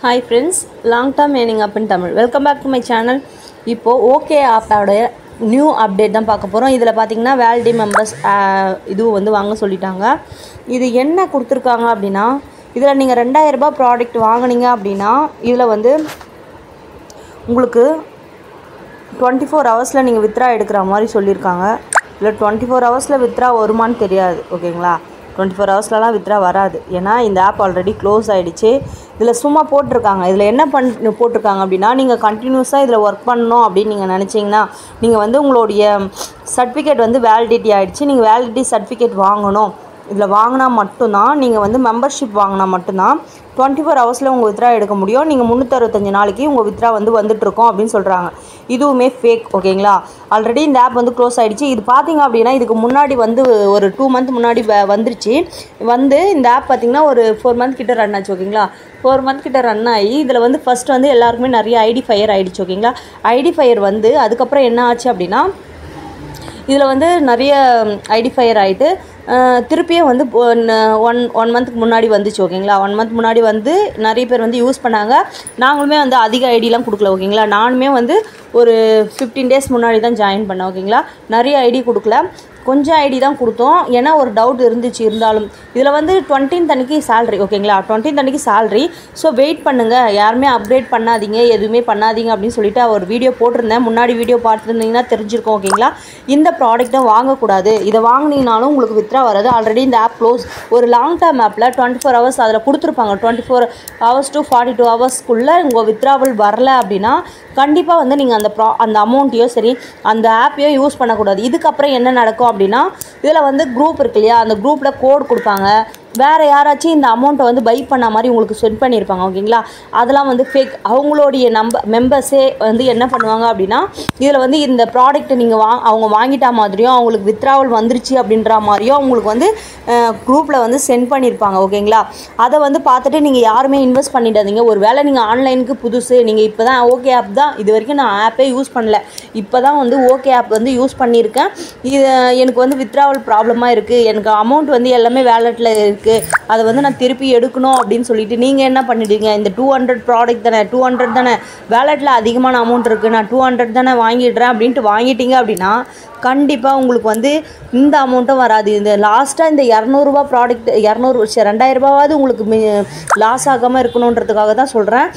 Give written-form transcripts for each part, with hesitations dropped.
Hi friends, long term earning up in Tamil. Welcome back to my channel. இப்போ okay ஆப்போட new update தான் பார்க்க போகிறோம். இதில் பார்த்தீங்கன்னா வேலிடி மெம்பர்ஸ் இதுவும் வந்து வாங்க சொல்லிட்டாங்க. இது என்ன கொடுத்துருக்காங்க அப்படின்னா, இதில் நீங்கள் 2000 ரூபாய் ப்ராடக்ட் வாங்கினீங்க அப்படின்னா இதில் வந்து உங்களுக்கு 24 ஹவர்ஸில் நீங்கள் வித்ரா எடுக்கிற மாதிரி சொல்லியிருக்காங்க. இல்லை 24 ஹவர்ஸில் வித்ரா வருமானு தெரியாது. ஓகேங்களா, 24 ஹவர்ஸ்லலாம் வித்ரா வராது. ஏன்னா இந்த ஆப் ஆல்ரெடி க்ளோஸ் ஆகிடுச்சு. இதில் சும்மா போட்டிருக்காங்க. இதில் என்ன போட்டிருக்காங்க அப்படின்னா, நீங்கள் கண்டினியூஸாக இதில் ஒர்க் பண்ணணும் அப்படின்னு நீங்கள் நினச்சிங்கன்னா, நீங்கள் வந்து உங்களுடைய சர்டிஃபிகேட் வந்து வேலிடிட்டி ஆகிடுச்சு. நீங்கள் வேலிடிட்டி சர்டிஃபிகேட் வாங்கணும். இதில் வாங்கினா மட்டும்தான், நீங்கள் வந்து மெம்பர்ஷிப் வாங்கினா மட்டும்தான் 24 ஹவர்ஸில் உங்கள் வித்ரா எடுக்க முடியும். நீங்கள் 365 நாளைக்கு உங்கள் வித்ரா வந்து வந்துட்டுருக்கோம் அப்படின்னு சொல்கிறாங்க. இதுவுமே ஃபேக். ஓகேங்களா, ஆல்ரெடி இந்த ஆப் வந்து க்ளோஸ் ஆகிடுச்சு. இது பார்த்திங்க அப்படின்னா இதுக்கு முன்னாடி வந்து ஒரு 2 மந்த் முன்னாடி வந்துருச்சு. வந்து இந்த ஆப் பார்த்திங்கன்னா ஒரு 4 மந்த் கிட்ட ரன் ஆச்சு. ஓகேங்களா, 4 மந்த் கிட்ட ரன் ஆகி இதில் வந்து ஃபஸ்ட் வந்து எல்லாருக்குமே நிறைய ஐடி ஃபயர் ஆகிடுச்சு. ஓகேங்களா, ஐடி ஃபயர் வந்து அதுக்கப்புறம் என்ன ஆச்சு அப்படின்னா, இதில் வந்து நிறைய ஐடி ஃபயர் ஆகிட்டு திருப்பியும் வந்து ஒன் மந்த்துக்கு முன்னாடி வந்துச்சு. ஓகேங்களா, 1 மந்த் முன்னாடி வந்து நிறைய பேர் வந்து யூஸ் பண்ணாங்க. நாங்களுமே வந்து அதிக ஐடியெலாம் கொடுக்கல. ஓகேங்களா, நானுமே வந்து ஒரு 15 டேஸ் முன்னாடி தான் ஜாயின் பண்ணேன். ஓகேங்களா, நிறைய ஐடி கொடுக்கல, கொஞ்சம் ஐடி தான் கொடுத்தோம். ஏன்னா ஒரு டவுட் இருந்துச்சு. இருந்தாலும் இதில் வந்து 20th அன்னைக்கு சேல்ரி. ஓகேங்களா, 20th அன்னைக்கு சேல்ரி. ஸோ வெயிட் பண்ணுங்கள், யாருமே அப்டேட் பண்ணாதீங்க, எதுவுமே பண்ணாதீங்க அப்படின்னு சொல்லிட்டு ஒரு வீடியோ போட்டிருந்தேன். முன்னாடி வீடியோ பார்த்துருந்தீங்கன்னா தெரிஞ்சிருக்கோம். ஓகேங்களா, இந்த ப்ராடக்ட்டை வாங்கக்கூடாது. இதை வாங்கினீங்கனாலும் உங்களுக்கு வித்ரா வராது. ஆல்ரெடி இந்த ஆப் க்ளோஸ். ஒரு லாங் டேர்ம் ஆப்பில் 24 ஹவர்ஸ் அதில் கொடுத்துருப்பாங்க. 24 ஹவர்ஸ் டு 42 ஹவர்ஸ்க்குள்ளே உங்கள் வித்ராவல் வரல அப்படின்னா கண்டிப்பாக வந்து நீங்கள் அந்த அமௌண்ட்டையோ சரி அந்த ஆப்பையோ யூஸ் பண்ணக்கூடாது. இதுக்கப்புறம் என்ன நடக்கும் அப்படின்னா, இதில் வந்து குரூப் இருக்கு இல்லையா, அந்த குரூப்பில் கோட் கொடுப்பாங்க. வேறு யாராச்சும் இந்த அமௌண்ட்டை வந்து பை பண்ண மாதிரி உங்களுக்கு சென்ட் பண்ணியிருப்பாங்க. ஓகேங்களா, அதெல்லாம் வந்து ஃபேக். அவங்களுடைய மெம்பர்ஸே வந்து என்ன பண்ணுவாங்க அப்படின்னா, இதில் வந்து இந்த ப்ராடக்ட்டை நீங்கள் அவங்க வாங்கிட்டா மாதிரியும் அவங்களுக்கு வித்ராவல் வந்துருச்சு அப்படின்ற மாதிரியும் அவங்களுக்கு வந்து குரூப்பில் வந்து சென்ட் பண்ணியிருப்பாங்க. ஓகேங்களா, அதை வந்து பார்த்துட்டு நீங்கள் யாருமே இன்வெஸ்ட் பண்ணிடாதீங்க. ஒரு வேளை நீங்கள் ஆன்லைனுக்கு புதுசு, நீங்கள் இப்போ தான் ஓகே ஆப் தான், இது வரைக்கும் நான் ஆப்பே யூஸ் பண்ணல, இப்போ தான் வந்து ஓகே ஆப் வந்து யூஸ் பண்ணியிருக்கேன், இது எனக்கு வந்து வித்ராவல் ப்ராப்ளமாக இருக்குது, எனக்கு அமௌண்ட் வந்து எல்லாமே வேலெட்டில் இருக்குது, அதை வந்து நான் திருப்பி எடுக்கணும் அப்படின்னு சொல்லிட்டு நீங்கள் என்ன பண்ணிடுவீங்க, இந்த 200 ப்ராடக்ட் தானே, 200 தானே வேலெட்டில் அதிகமான அமௌண்ட் இருக்குது, நான் 200 தானே வாங்கிடுறேன் அப்படின்ட்டு வாங்கிட்டீங்க அப்படின்னா கண்டிப்பாக உங்களுக்கு வந்து இந்த அமௌண்ட்டும் வராது. இந்த லாஸ்ட்டாக இந்த 200 ரூபா ப்ராடக்ட் 2000 ரூபாவது உங்களுக்கு லாஸ் ஆகாமல் இருக்கணுன்றதுக்காக தான் சொல்கிறேன்.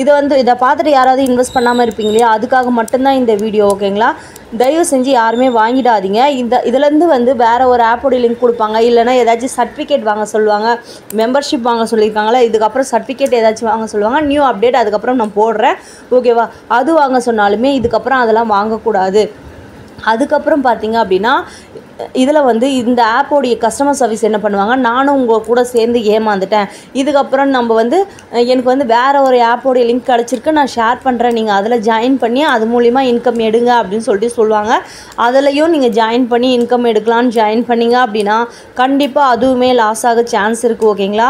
இதை பார்த்துட்டு யாராவது இன்வெஸ்ட் பண்ணாமல் இருப்பீங்க இல்லையா, அதுக்காக மட்டும்தான் இந்த வீடியோ. ஓகேங்களா, தயவு செஞ்சு யாருமே வாங்கிடாதீங்க. இதுலேருந்து வந்து வேறு ஒரு ஆப்போடைய லிங்க் கொடுப்பாங்க, இல்லைனா ஏதாச்சும் சர்டிஃபிகேட் வாங்க சொல்லுவாங்க, மெம்பர்ஷிப் வாங்க சொல்லியிருக்காங்களா, இதுக்கப்புறம் சர்டிஃபிகேட் ஏதாச்சும் வாங்க சொல்லுவாங்க. நியூ அப்டேட் அதுக்கப்புறம் நான் போடுறேன். ஓகேவா, அது வாங்க சொன்னாலுமே இதுக்கப்புறம் அதெல்லாம் வாங்கக்கூடாது. அதுக்கப்புறம் பார்த்தீங்க அப்படின்னா, இதில் வந்து இந்த ஆப்போடைய கஸ்டமர் சர்வீஸ் என்ன பண்ணுவாங்க, நானும் உங்கள் கூட சேர்ந்து ஏமாந்துட்டேன், இதுக்கப்புறம் நம்ம வந்து எனக்கு வந்து வேறு ஒரு ஆப்போடைய லிங்க் கிடச்சிருக்கு, நான் ஷேர் பண்ணுறேன், நீங்கள் அதில் ஜாயின் பண்ணி அது மூலிமா இன்கம் எடுங்க அப்படின்னு சொல்லிட்டு சொல்லுவாங்க. அதிலையும் நீங்கள் ஜாயின் பண்ணி இன்கம் எடுக்கலான்னு ஜாயின் பண்ணிங்க அப்படின்னா கண்டிப்பாக அதுவுமே லாஸ் ஆக சான்ஸ் இருக்குது. ஓகேங்களா,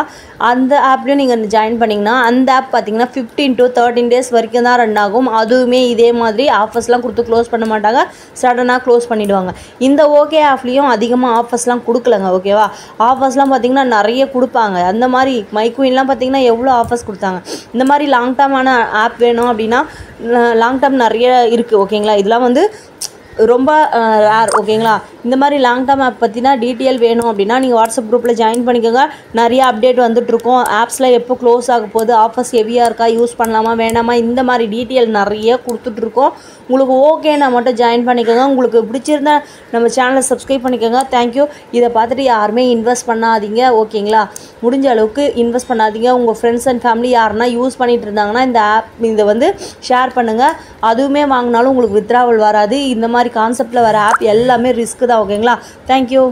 அந்த ஆப்லேயும் நீங்கள் ஜாயின் பண்ணிங்கன்னா அந்த ஆப் பார்த்திங்கன்னா 15 to 13 டேஸ் வரைக்கும் தான் ரன் ஆகும். அதுவுமே இதே மாதிரி ஆஃபர்ஸ்லாம் கொடுத்து க்ளோஸ் பண்ண மாட்டாங்க, சடனாக க்ளோஸ் பண்ணிவிடுவாங்க. இந்த ஓகே ஆப்லேயும் அதிகமாக ஆஃபர்ஸ்லாம் கொடுக்கலங்க. ஓகேவா, ஆஃபர்ஸ்லாம் பார்த்திங்கன்னா நிறைய கொடுப்பாங்க. அந்த மாதிரி மைக்வின்லாம் பார்த்திங்கன்னா எவ்வளோ ஆஃபர்ஸ் கொடுத்தாங்க. இந்த மாதிரி லாங் டேர்மான ஆப் வேணும் அப்படின்னா லாங் டேர்ம் நிறைய இருக்குது. ஓகேங்களா, இதெல்லாம் வந்து ரொம்ப ரேர். ஓகேங்களா, இந்த மாதிரி லாங் டேர்ம் ஆப் பற்றினா டீட்டெயில் வேணும் அப்படின்னா நீங்கள் வாட்ஸ்அப் குரூப்பில் ஜாயின் பண்ணிக்கோங்க. நிறைய அப்டேட் வந்துட்டுருக்கோம். ஆப்ஸில் எப்போ க்ளோஸ் ஆக போகுது, ஆஃபர்ஸ் ஹெவியாக இருக்கா, யூஸ் பண்ணலாமா வேணாமா, இந்த மாதிரி டீட்டெயில் நிறைய கொடுத்துட்ருக்கோம். உங்களுக்கு ஓகேனா மட்டும் ஜாயின் பண்ணிக்கோங்க. உங்களுக்கு பிடிச்சிருந்தா நம்ம சேனலை சப்ஸ்கிரைப் பண்ணிக்கோங்க. தேங்க்யூ. இதை பார்த்துட்டு யாருமே இன்வெஸ்ட் பண்ணாதீங்க. ஓகேங்களா, முடிஞ்ச அளவுக்கு இன்வெஸ்ட் பண்ணாதீங்க. உங்கள் ஃப்ரெண்ட்ஸ் அண்ட் ஃபேமிலி யாருன்னா யூஸ் பண்ணிகிட்டு இருந்தாங்கன்னா இந்த ஆப் இதை வந்து ஷேர் பண்ணுங்கள். அதுவுமே வாங்கினாலும் உங்களுக்கு வித்ராவல் வராது. இந்த மாதிரி கான்செப்டில் வர ஆப் எல்லாமே ரிஸ்க்கு தான். ஓகேங்களா, தேங்க்யூ.